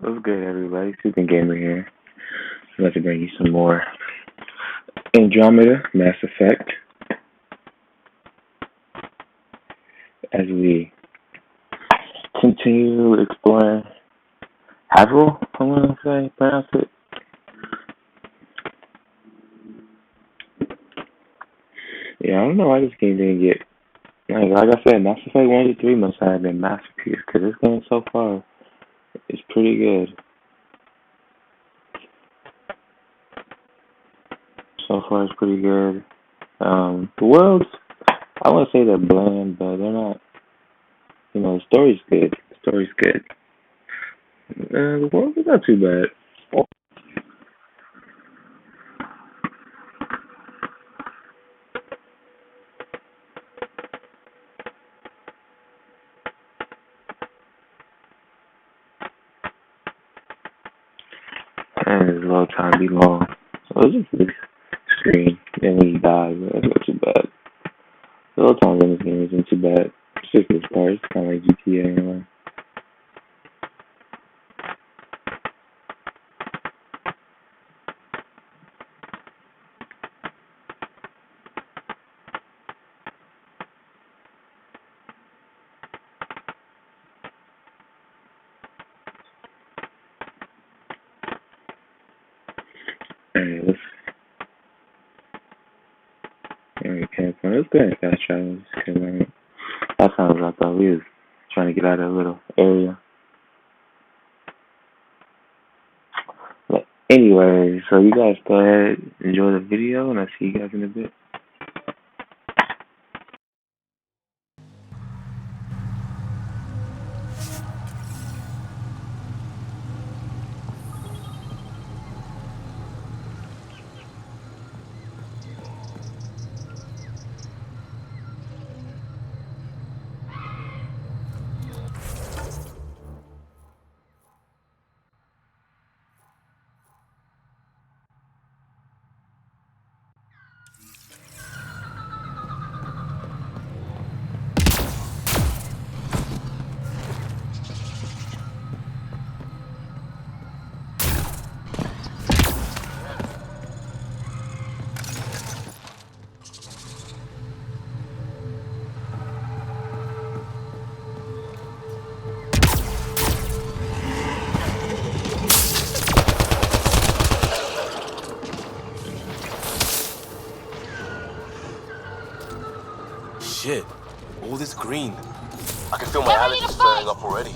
What's good, everybody? Susan Gamer here. I'd like to bring you some more Andromeda Mass Effect as we continue exploring Haverhill, I'm going to pronounce it. Yeah, I don't know why this game didn't get, like I said, Mass Effect 1 to 3 must have been masterpiece, because this game so far is pretty good. So far it's pretty good. The worlds, I wouldn't say they're bland, but they're not, the story's good. The story's good. The world is not too bad. And it's low time to be long. So it's just this screen. Then when you die, but that's not too bad. The low time in this game isn't too bad. It's just this part. It's kind of like GTA anyway. Alright, let's go ahead and fast travel. Because last time I thought we was trying to get out of a little area. But anyway, so you guys go ahead, enjoy the video, and I'll see you guys in a bit. Shit, all this green. I can feel my allergies flaring up already.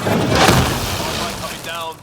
Alright, coming down.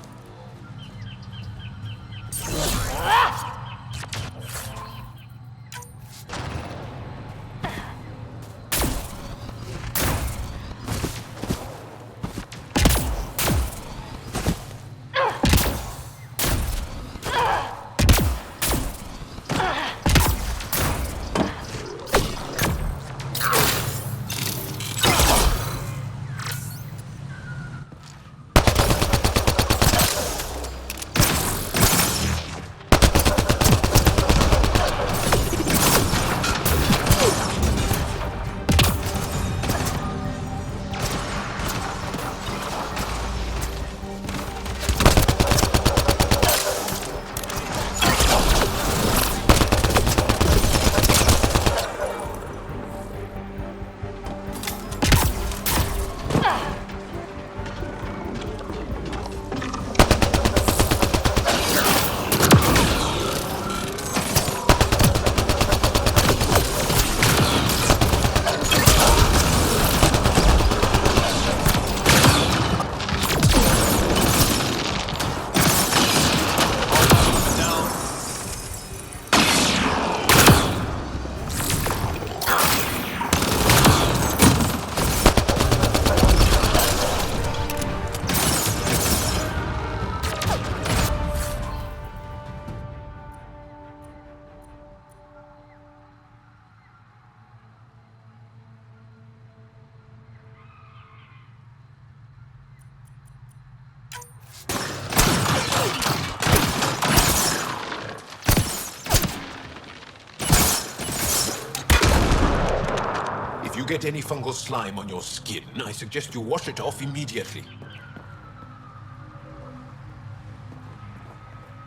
If you get any fungal slime on your skin, I suggest you wash it off immediately.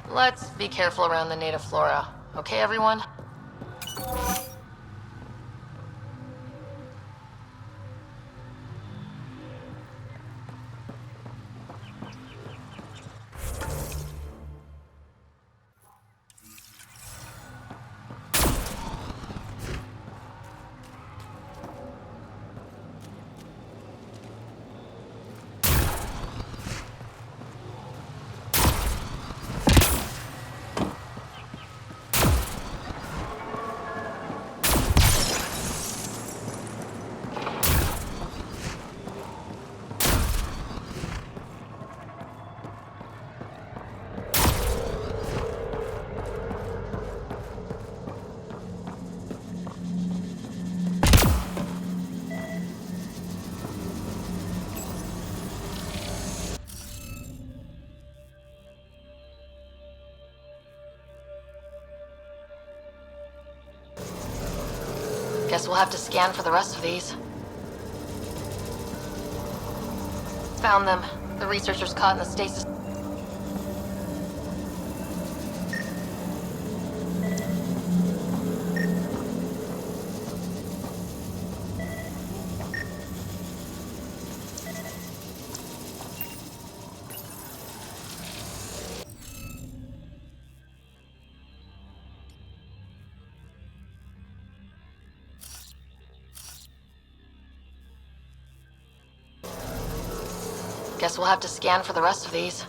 Let's be careful around the native flora. Okay, everyone? Guess we'll have to scan for the rest of these. Found them. The researchers caught in the stasis. Guess we'll have to scan for the rest of these.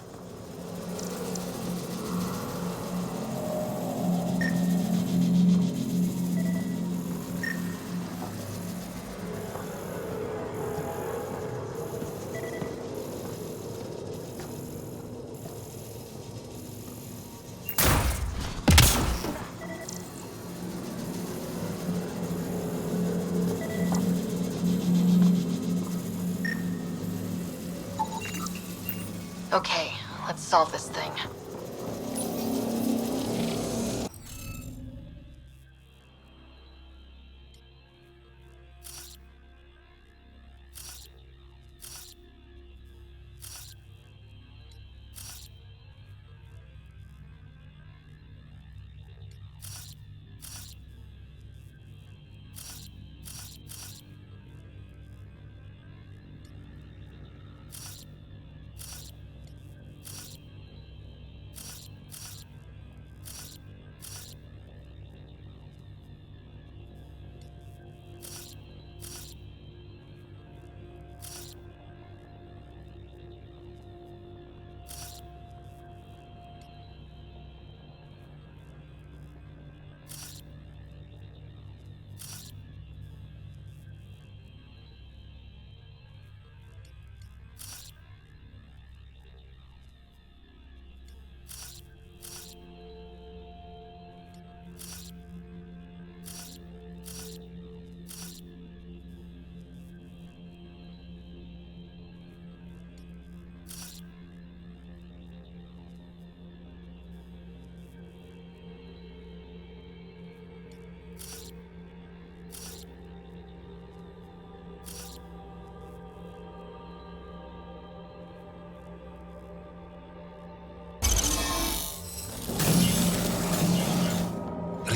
Okay, let's solve this thing.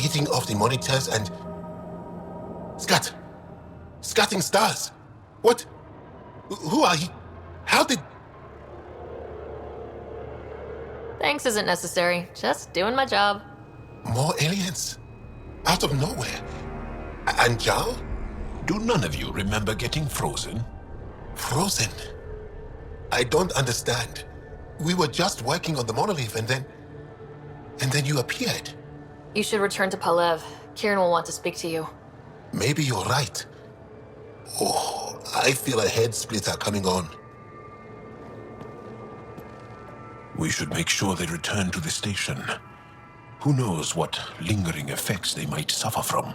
reading of the monitors and... Scatting stars. What? Who are you? How did... Thanks isn't necessary. Just doing my job. More aliens? Out of nowhere? And Jal? Do none of you remember getting frozen? Frozen? I don't understand. We were just working on the monolith and then you appeared. You should return to Palev. Kieran will want to speak to you. Maybe you're right. Oh, I feel a head splitter coming on. We should make sure they return to the station. Who knows what lingering effects they might suffer from.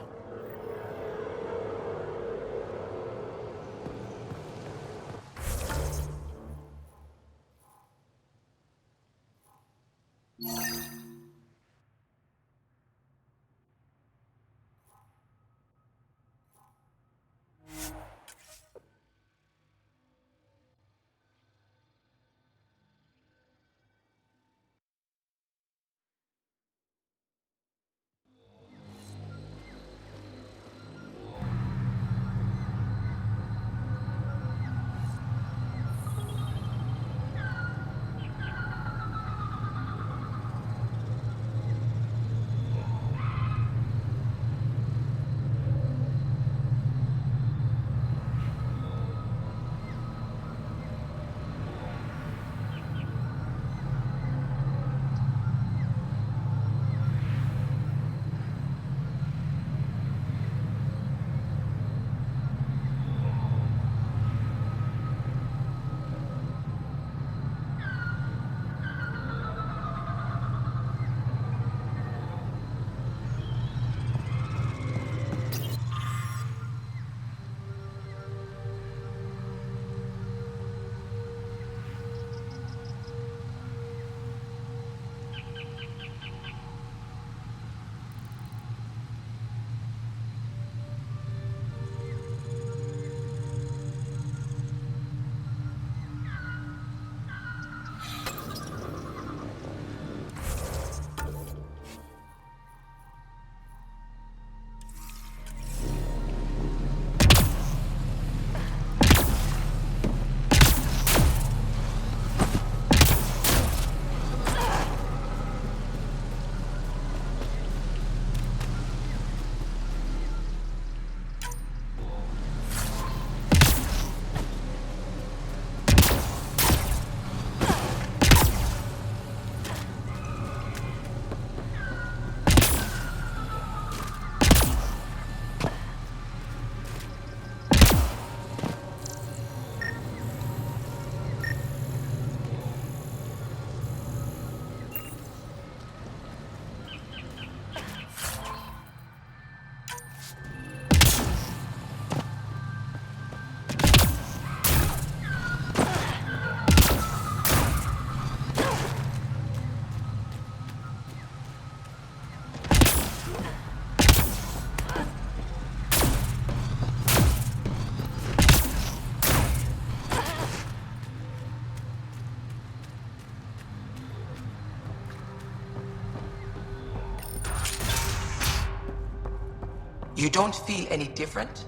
You don't feel any different?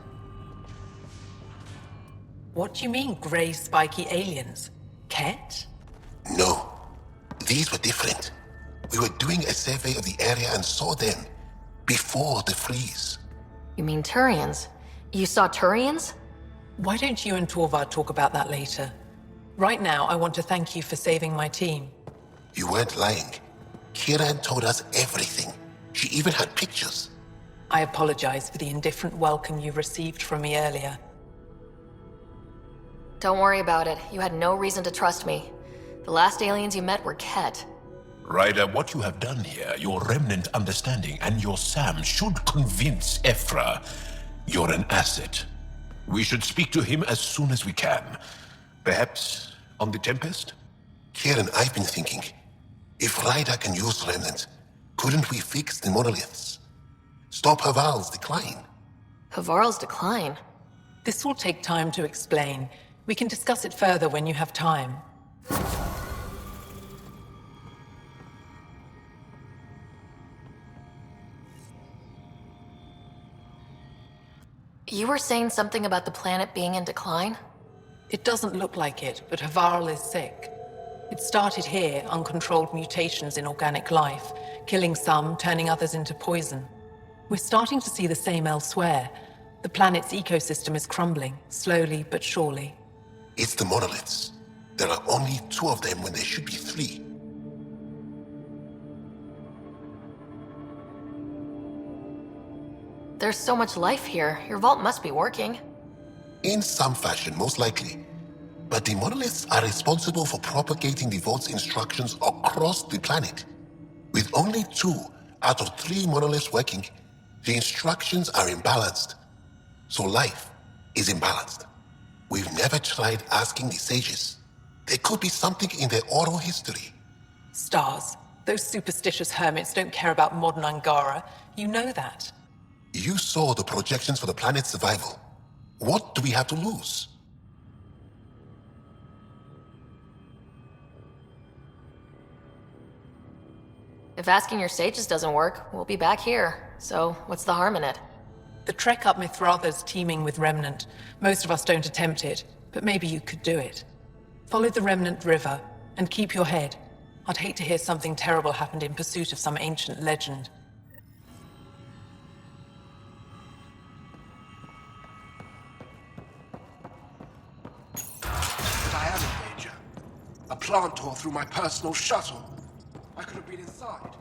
What do you mean, grey spiky aliens? Ket? No, these were different. We were doing a survey of the area and saw them before the freeze. You mean Taurians? You saw Taurians? Why don't you and Torvar talk about that later? Right now, I want to thank you for saving my team. You weren't lying. Kieran told us everything. She even had pictures. I apologize for the indifferent welcome you received from me earlier. Don't worry about it. You had no reason to trust me. The last aliens you met were Ket. Ryder, what you have done here, your remnant understanding and your Sam should convince Ephra you're an asset. We should speak to him as soon as we can. Perhaps on the Tempest? Kieran, I've been thinking. If Ryder can use remnant, couldn't we fix the monoliths? Stop Haval's decline? Havarl's decline? This will take time to explain. We can discuss it further when you have time. You were saying something about the planet being in decline? It doesn't look like it, but Havarl is sick. It started here, uncontrolled mutations in organic life, killing some, turning others into poison. We're starting to see the same elsewhere. The planet's ecosystem is crumbling, slowly but surely. It's the monoliths. There are only 2 of them when there should be 3. There's so much life here. Your vault must be working. In some fashion, most likely. But the monoliths are responsible for propagating the vault's instructions across the planet. With only 2 out of 3 monoliths working, the instructions are imbalanced. So life is imbalanced. We've never tried asking the sages. There could be something in their oral history. Stars. Those superstitious hermits don't care about modern Angara. You know that. You saw the projections for the planet's survival. What do we have to lose? If asking your sages doesn't work, we'll be back here. So, what's the harm in it? The trek up Mithratha's teeming with Remnant. Most of us don't attempt it, but maybe you could do it. Follow the Remnant River, and keep your head. I'd hate to hear something terrible happened in pursuit of some ancient legend. But I am in danger. A plant tore through my personal shuttle. I could have been inside.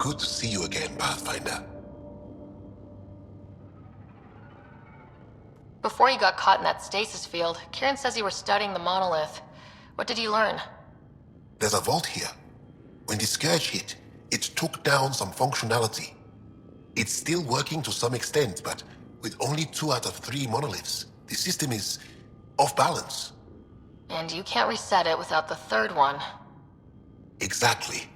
Good to see you again, Pathfinder. Before you got caught in that stasis field, Kieran says you were studying the monolith. What did you learn? There's a vault here. When the Scourge hit, it took down some functionality. It's still working to some extent, but with only 2 out of 3 monoliths, the system is off balance. And you can't reset it without the third one. Exactly.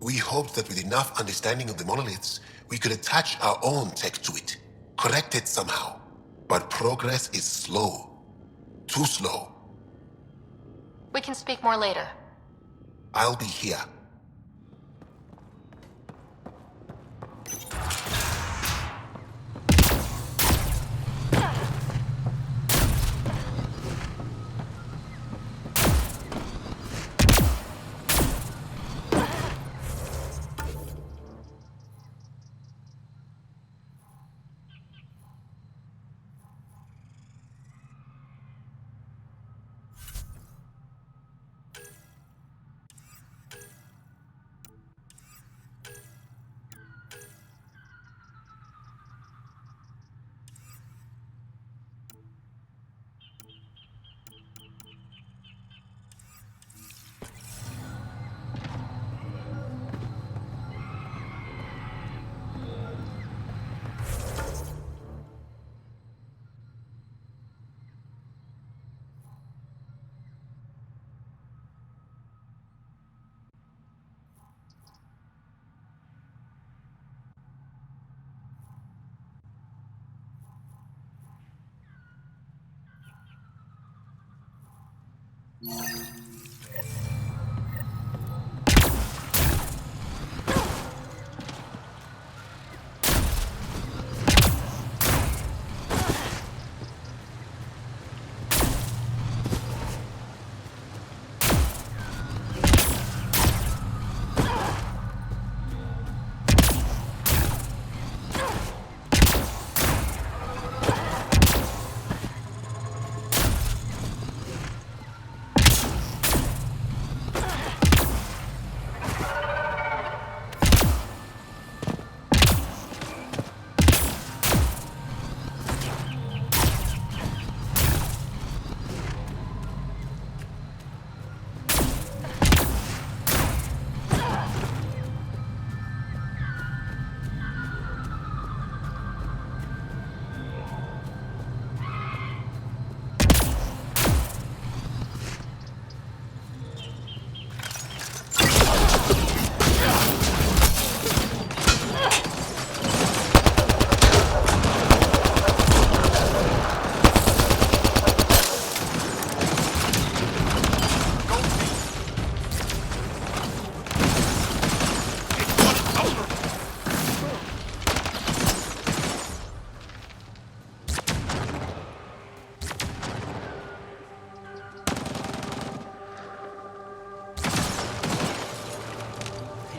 We hoped that with enough understanding of the monoliths, we could attach our own tech to it, correct it somehow. But progress is slow. Too slow. We can speak more later. I'll be here.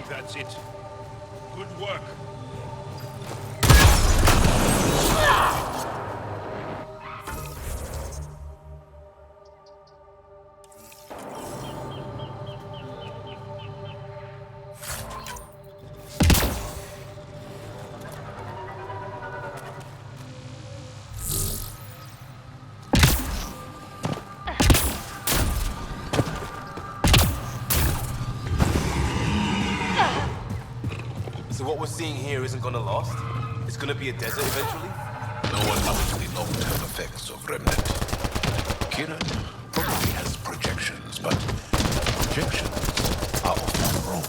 That's it. Good work. So what we're seeing here isn't gonna last? It's gonna be a desert eventually? No one knows the long-term effects of Remnant. Kieran probably has projections, but projections are often wrong.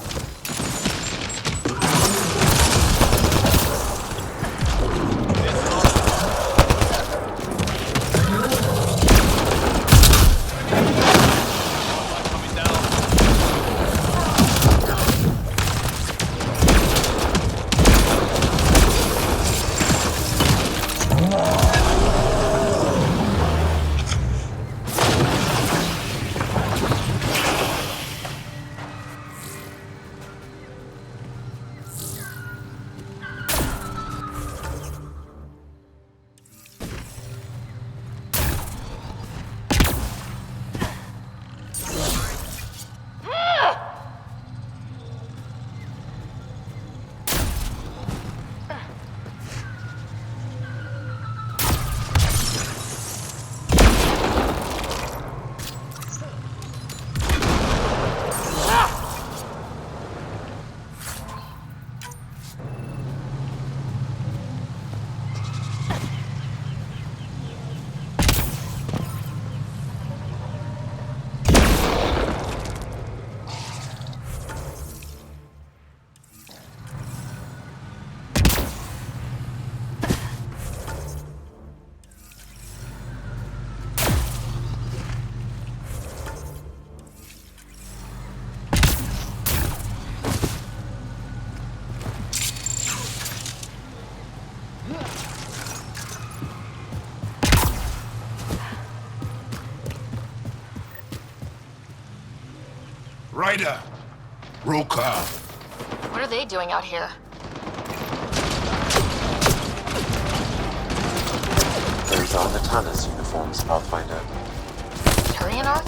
Ryder! Roka! What are they doing out here? Those are Natana's uniforms, Pathfinder. Turian Ark?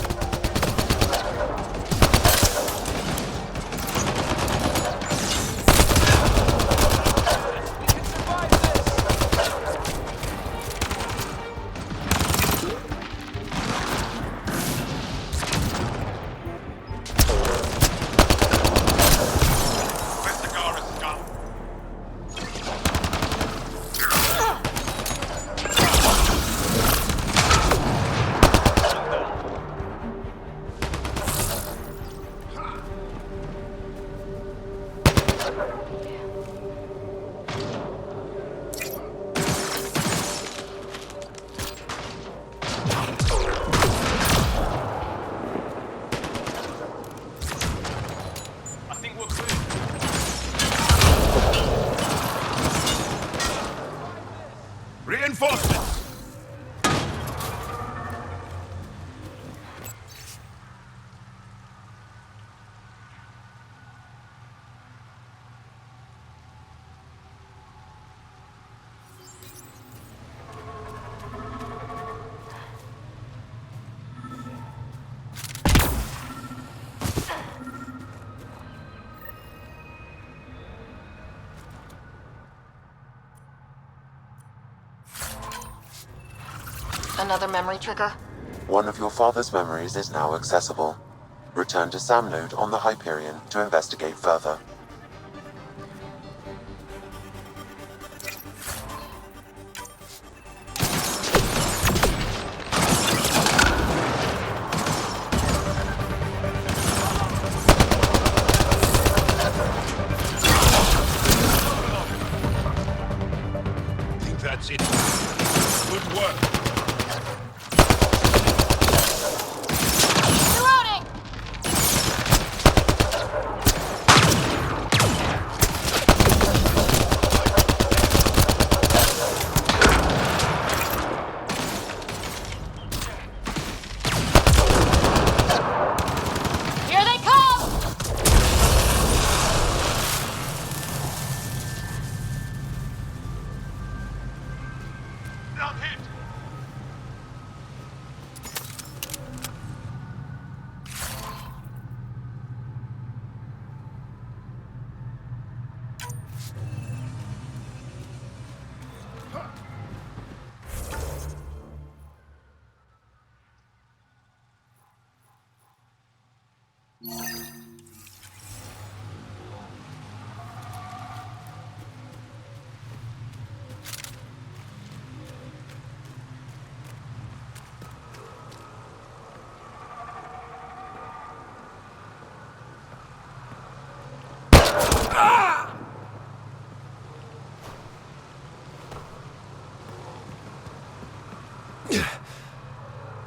Reinforcements! Another memory trigger? One of your father's memories is now accessible. Return to Sam Node on the Hyperion to investigate further. I think that's it. Good work.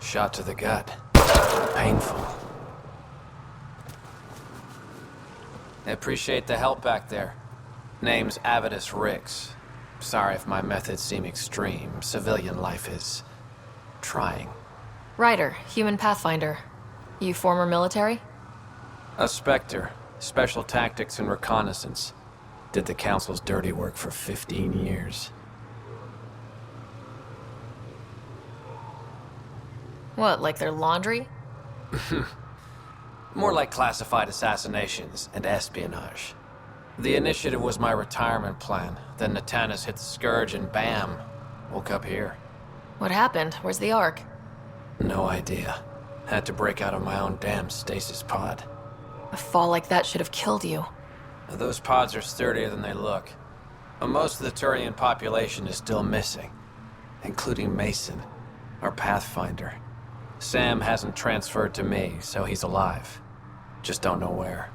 Shot to the gut. Painful. I appreciate the help back there. Name's Avidus Rix. Sorry if my methods seem extreme. Civilian life is trying. Ryder, human pathfinder. You former military? A Spectre. Special tactics and reconnaissance. Did the Council's dirty work for 15 years. What, like their laundry? More like classified assassinations and espionage. The initiative was my retirement plan. Then Natanis hit the Scourge and bam, woke up here. What happened? Where's the Ark? No idea. Had to break out of my own damn stasis pod. A fall like that should have killed you. Those pods are sturdier than they look. But most of the Taurian population is still missing, including Mason, our Pathfinder. Sam hasn't transferred to me, so he's alive. Just don't know where.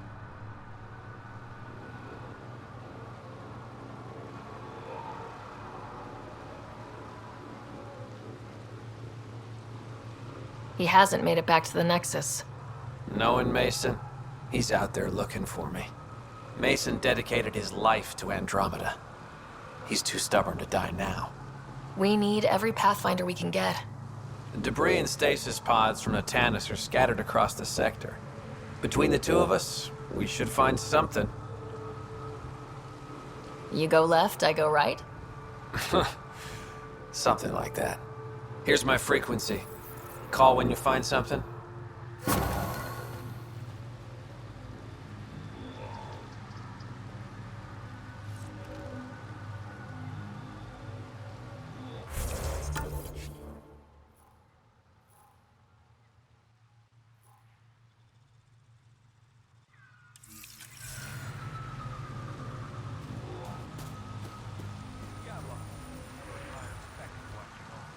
He hasn't made it back to the Nexus. Knowing Mason, he's out there looking for me. Mason dedicated his life to Andromeda. He's too stubborn to die now. We need every Pathfinder we can get. Debris and stasis pods from Natanis are scattered across the sector. Between the two of us, we should find something. You go left, I go right? Something like that. Here's my frequency. Call when you find something.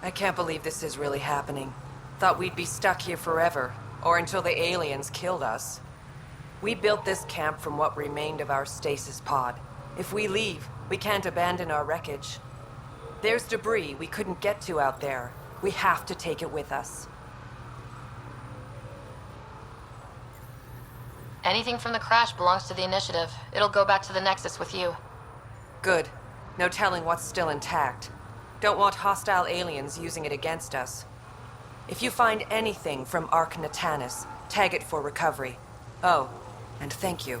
I can't believe this is really happening. Thought we'd be stuck here forever, or until the aliens killed us. We built this camp from what remained of our stasis pod. If we leave, we can't abandon our wreckage. There's debris we couldn't get to out there. We have to take it with us. Anything from the crash belongs to the Initiative. It'll go back to the Nexus with you. Good. No telling what's still intact. Don't want hostile aliens using it against us. If you find anything from Ark Natanis, tag it for recovery. Oh, and thank you.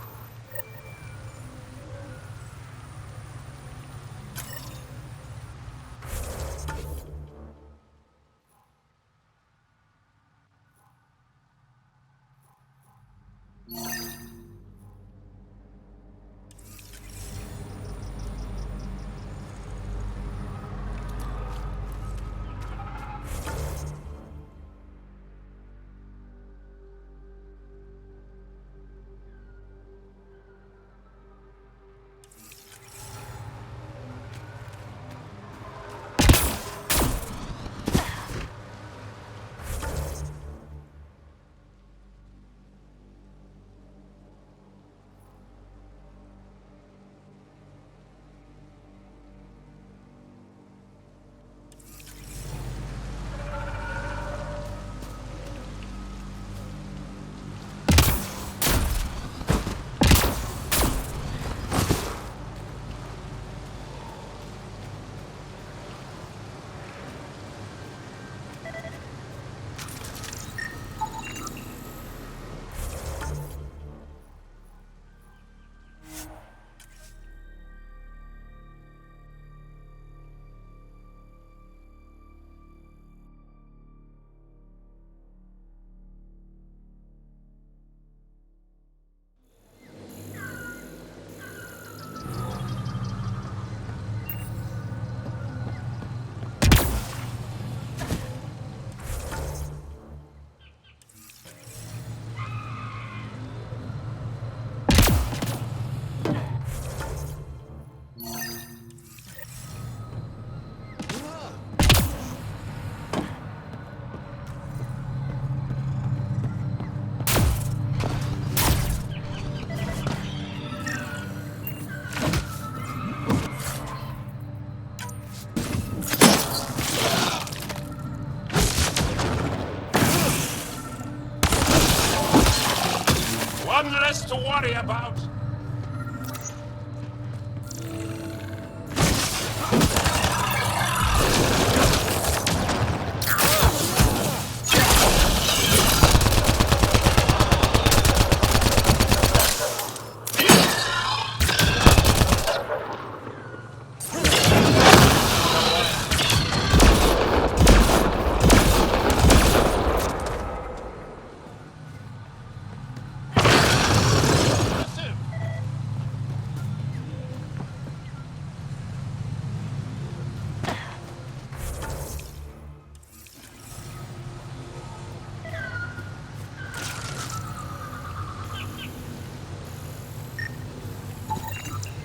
One less to worry about.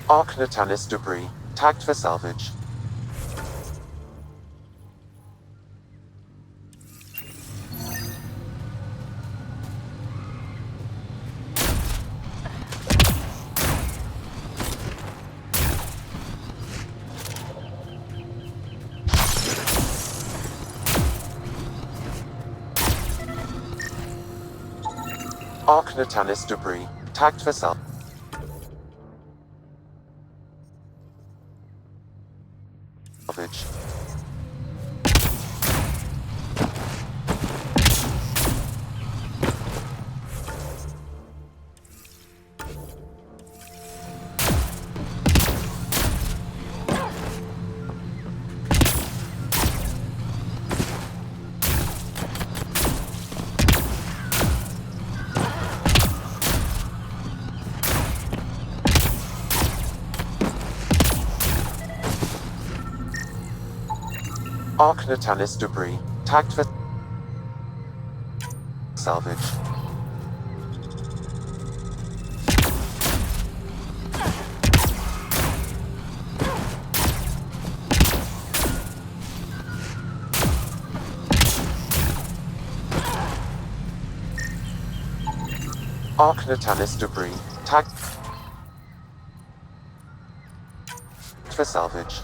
Ark Natanis debris, tagged for salvage. Ark Natanis debris, tagged for salvage. Arc Natalis debris, tagged for salvage. Arc Natalis debris, tagged for salvage.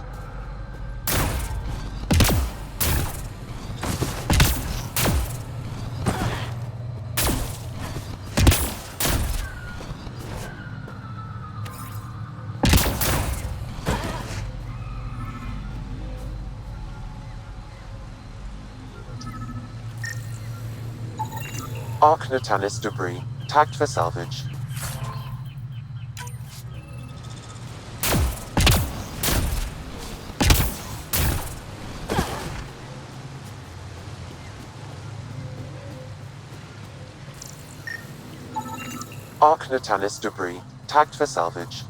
Arc Natalis debris, tagged for salvage. Arc Natalis debris, tagged for salvage.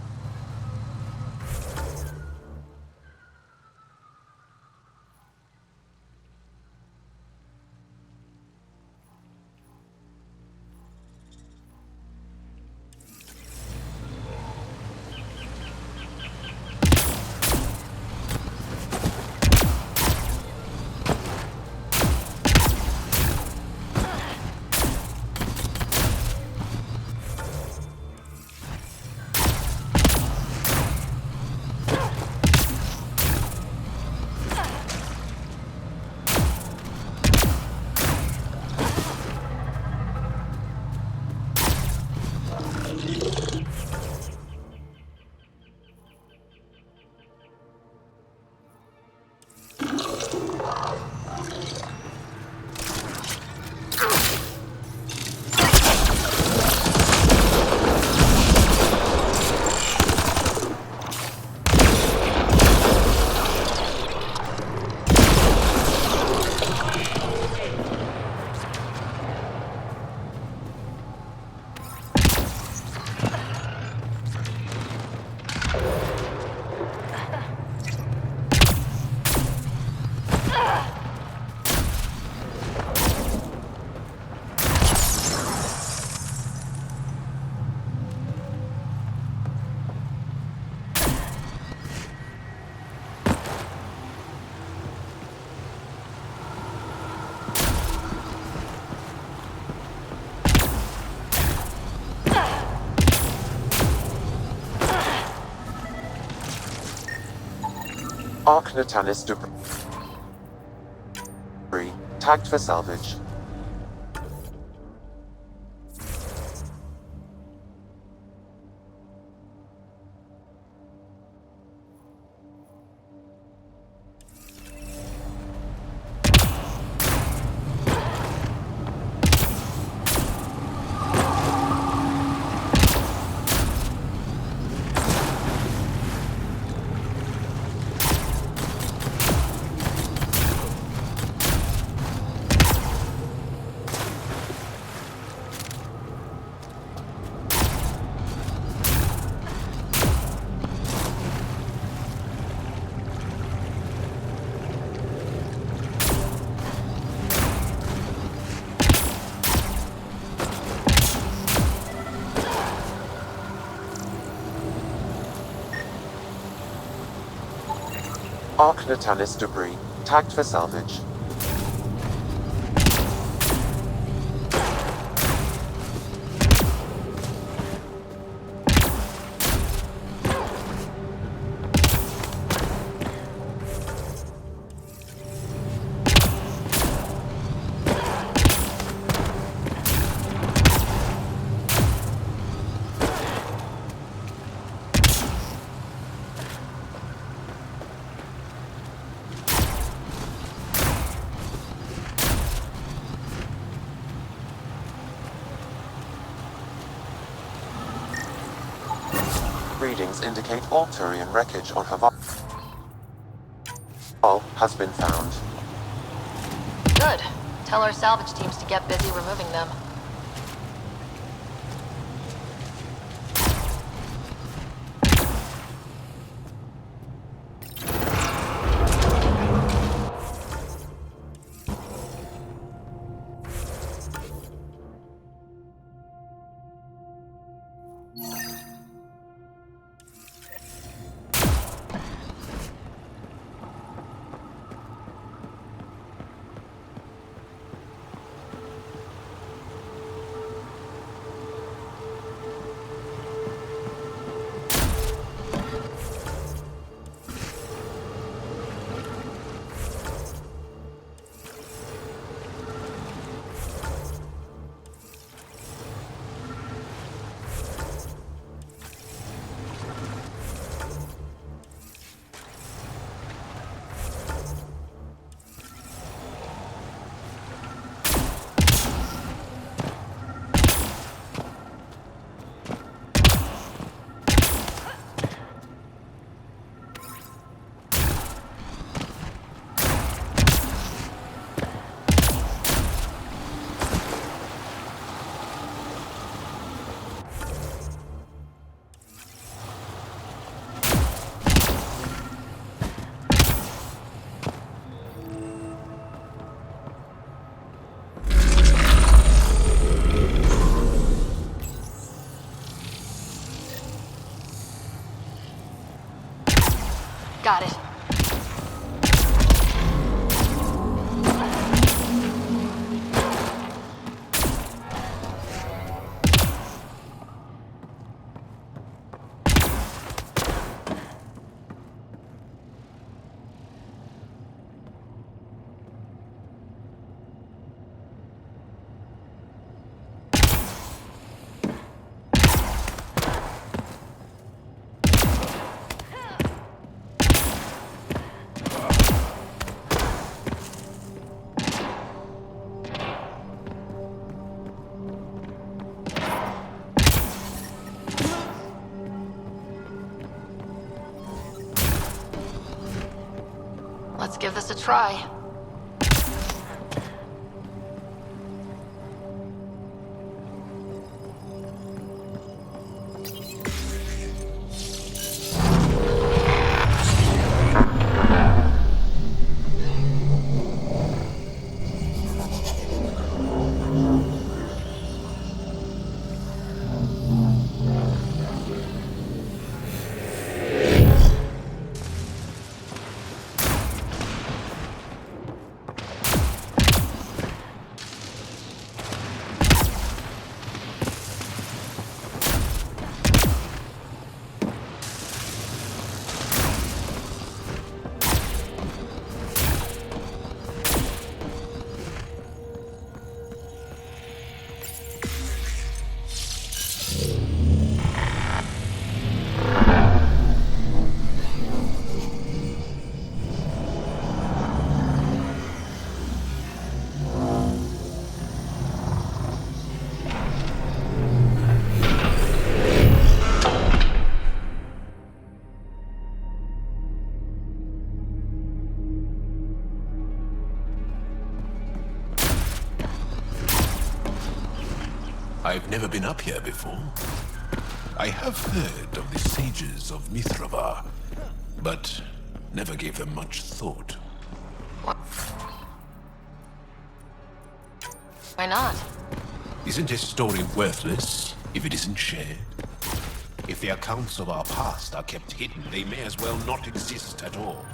Arc Natalis debris, tagged for salvage. Arc Natalis debris, tagged for salvage. Readings indicate all Taurian wreckage on Havar has been found. Good. Tell our salvage teams to get busy removing them. got it. Let's give this a try. I've never been up here before. I have heard of the sages of Mithrava, but never gave them much thought. Why not? Isn't a story worthless if it isn't shared? If the accounts of our past are kept hidden, they may as well not exist at all.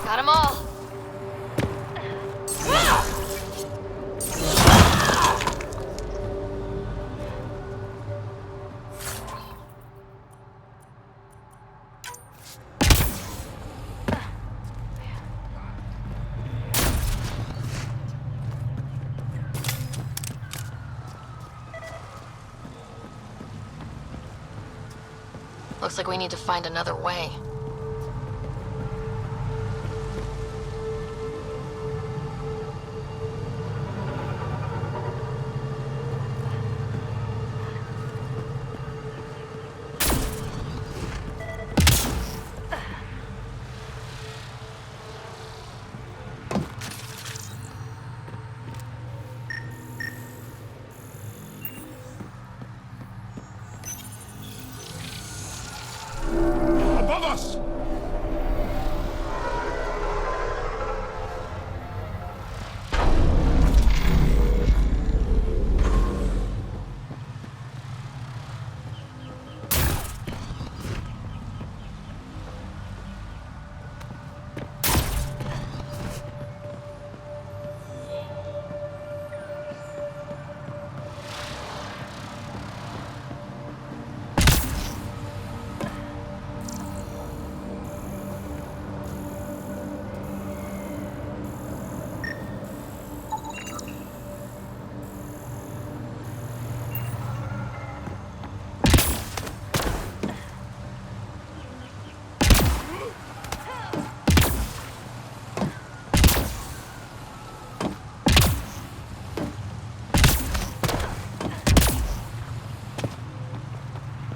Got 'em all. Looks like we need to find another way. Above us!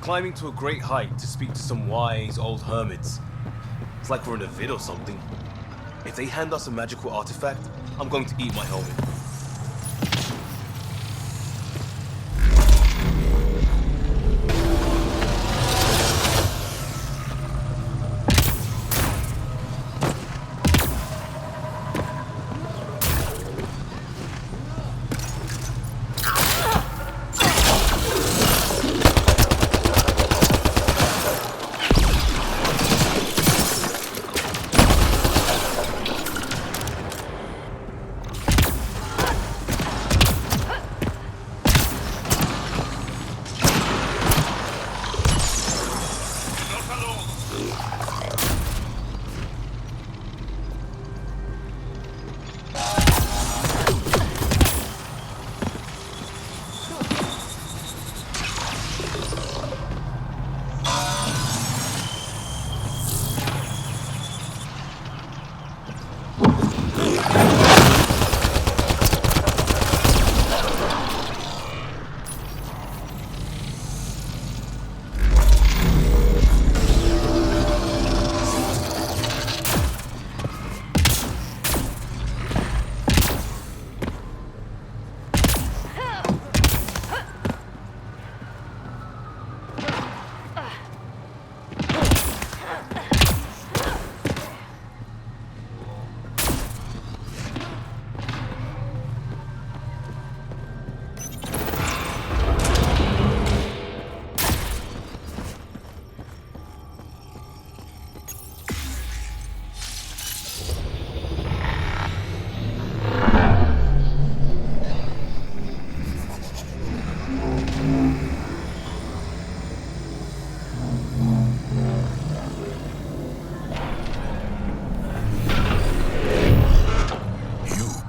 climbing to a great height to speak to some wise old hermits. It's like we're in a vid or something. If they hand us a magical artifact, I'm going to eat my helmet.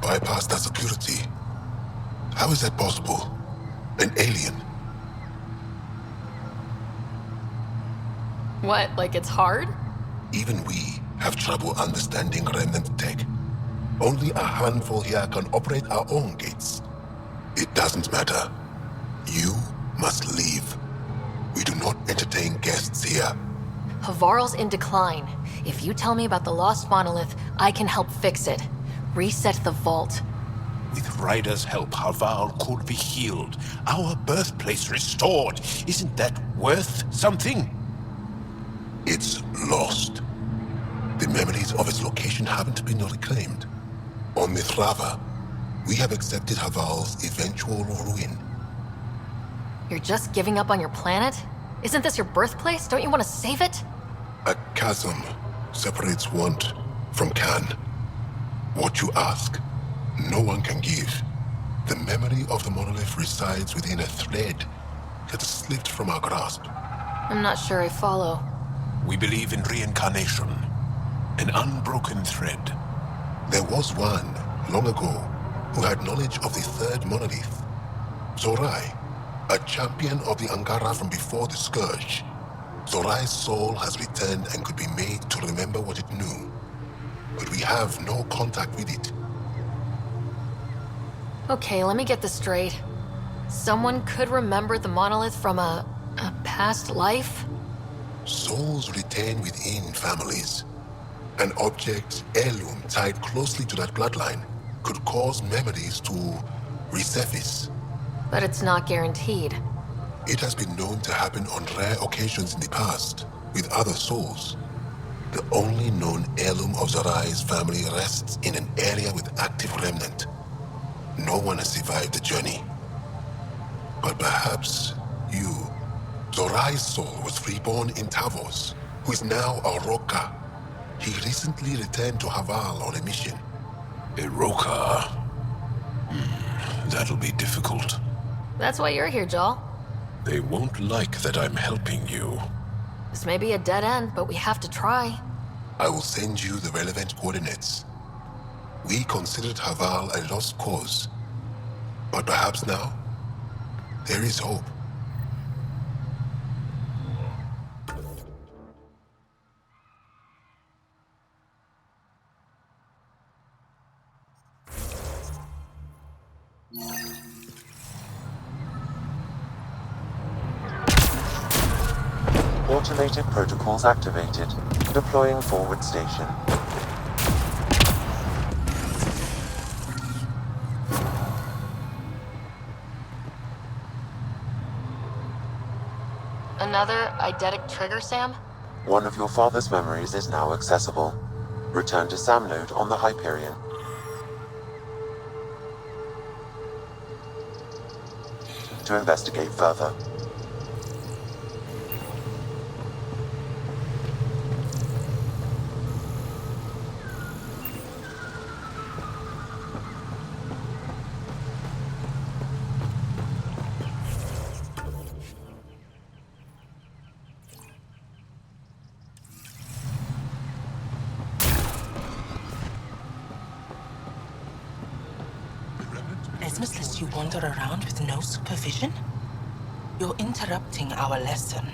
Bypassed that security. How is that possible? An alien? What, like it's hard? Even we have trouble understanding remnant tech. Only a handful here can operate our own gates. It doesn't matter. You must leave. We do not entertain guests here. Havarl's in decline. If you tell me about the lost monolith, I can help fix it. Reset the vault. With Ryder's help, Havarl could be healed. Our birthplace restored. Isn't that worth something? It's lost. The memories of its location haven't been reclaimed. On Mithrava, we have accepted Havarl's eventual ruin. You're just giving up on your planet? Isn't this your birthplace? Don't you want to save it? A chasm separates want from can. What you ask, no one can give. The memory of the monolith resides within a thread that slipped from our grasp. I'm not sure I follow. We believe in reincarnation, an unbroken thread. There was one, long ago, who had knowledge of the third monolith. Zorai, a champion of the Angara from before the Scourge. Zorai's soul has returned and could be made to remember what it knew. But we have no contact with it. Okay, let me get this straight. Someone could remember the monolith from a past life? Souls retain within families. An object, heirloom tied closely to that bloodline could cause memories to resurface. But it's not guaranteed. It has been known to happen on rare occasions in the past, with other souls. The only known heirloom of Zorai's family rests in an area with active remnant. No one has survived the journey. But perhaps you. Zorai's soul was reborn in Tavos, who is now a Roka. He recently returned to Havarl on a mission. A Roka? That'll be difficult. That's why you're here, Jal. They won't like that I'm helping you. This may be a dead end, but we have to try. I will send you the relevant coordinates. We considered Havarl a lost cause. But perhaps now, there is hope. Automated protocols activated. Deploying forward station. Another eidetic trigger, Sam? One of your father's memories is now accessible. Return to SAM node on the Hyperion. To investigate further. Esmus lets you wander around with no supervision? You're interrupting our lesson.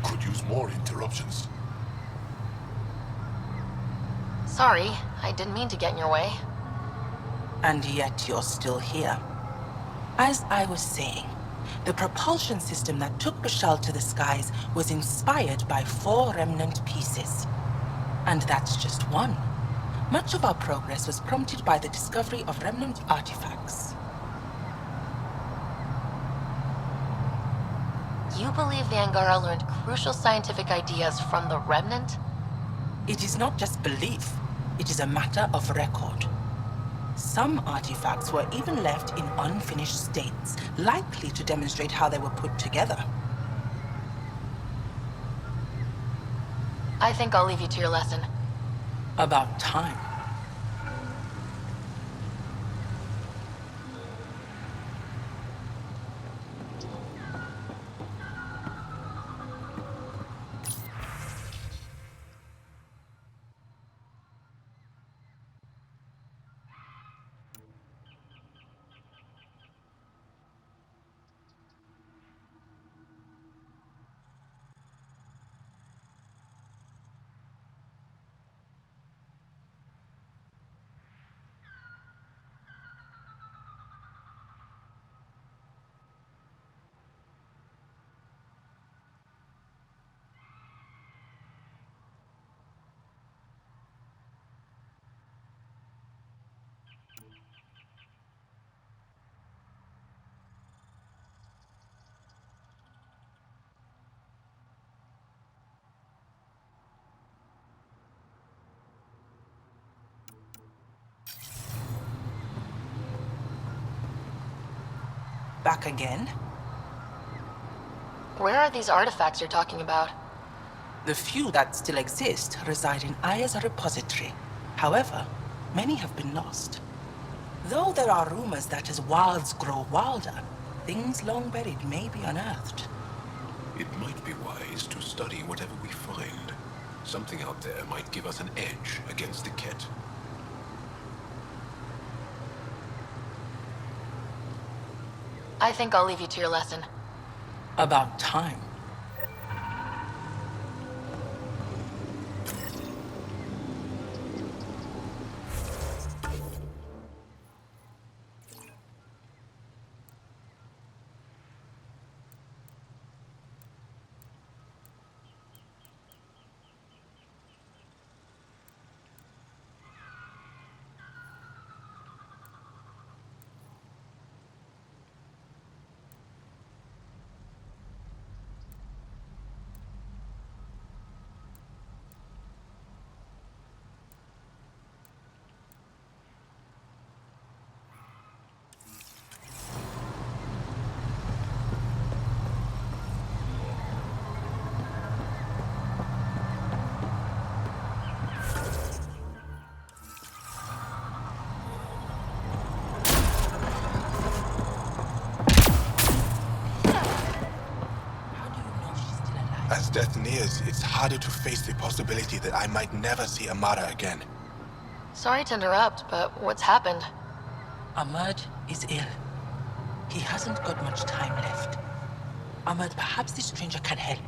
Could use more interruptions. Sorry, I didn't mean to get in your way. And yet you're still here. As I was saying, the propulsion system that took Bashal to the skies was inspired by 4 remnant pieces. And that's just one. Much of our progress was prompted by the discovery of remnant artifacts. You believe the Angara learned crucial scientific ideas from the Remnant? It is not just belief, it is a matter of record. Some artifacts were even left in unfinished states, likely to demonstrate how they were put together. I think I'll leave you to your lesson. About time. Back again? Where are these artifacts you're talking about? The few that still exist reside in Aya's repository. However, many have been lost. Though there are rumors that as wilds grow wilder, things long buried may be unearthed. It might be wise to study whatever we find. Something out there might give us an edge against the Ket. I think I'll leave you to your lesson. About time. As death nears, it's harder to face the possibility that I might never see Amara again. Sorry to interrupt, but what's happened? Ahmad is ill. He hasn't got much time left. Ahmad, perhaps this stranger can help.